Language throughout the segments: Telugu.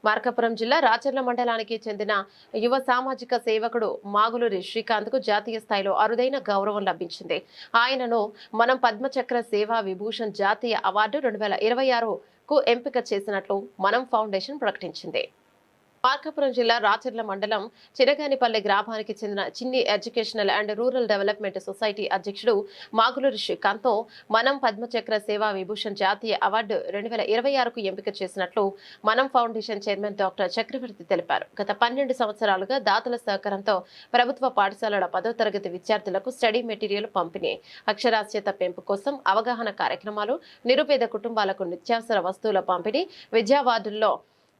మార్కాపురం జిల్లా రాచర్ల మండలానికి చెందిన యువ సామాజిక సేవకుడు మాగులూరి శ్రీకాంత్ కు జాతీయ స్థాయిలో అరుదైన గౌరవం లభించింది. ఆయనను మనం పద్మచక్ర సేవా విభూషణ్ జాతీయ అవార్డు 2026కు ఎంపిక చేసినట్లు మనం ఫౌండేషన్ ప్రకటించింది. మార్కాపురం జిల్లా రాచర్ల మండలం చినగానిపల్లె గ్రామానికి చెందిన చిన్ని educational and rural development society అధ్యక్షుడు మాగులూరి శ్రీకాంత్ మనం పద్మచక్ర సేవా విభూషణ్ జాతీయ అవార్డు 2026కు ఎంపిక చేసినట్లు మనం ఫౌండేషన్ చైర్మన్ డాక్టర్ చక్రవర్తి తెలిపారు. గత 12 సంవత్సరాలుగా దాతల సహకారంతో ప్రభుత్వ పాఠశాలల 10వ తరగతి విద్యార్థులకు స్టడీ మెటీరియల్ పంపిణీ, అక్షరాస్యత పెంపు కోసం అవగాహన కార్యక్రమాలు, నిరుపేద కుటుంబాలకు నిత్యావసర వస్తువుల పంపిణీ,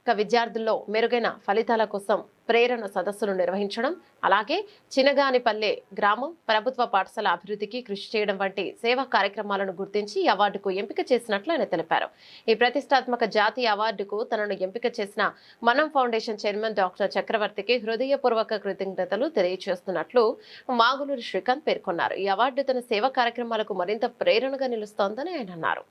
విద్యార్థుల్లో మెరుగైన ఫలితాల కోసం ప్రేరణ సదస్సులు నిర్వహించడం, అలాగే చినగానిపల్లె గ్రామం ప్రభుత్వ పాఠశాల అభివృద్ధికి కృషి చేయడం వంటి సేవా కార్యక్రమాలను గుర్తించి ఈ అవార్డుకు ఎంపిక చేసినట్లు ఆయన తెలిపారు. ఈ ప్రతిష్టాత్మక జాతీయ అవార్డుకు తనను ఎంపిక చేసిన మనం ఫౌండేషన్ చైర్మన్ డాక్టర్ చక్రవర్తికి హృదయపూర్వక కృతజ్ఞతలు తెలియజేస్తున్నట్లు మాగులూరి శ్రీకాంత్ పేర్కొన్నారు. ఈ అవార్డు తన సేవా కార్యక్రమాలకు మరింత ప్రేరణగా నిలుస్తోందని ఆయన అన్నారు.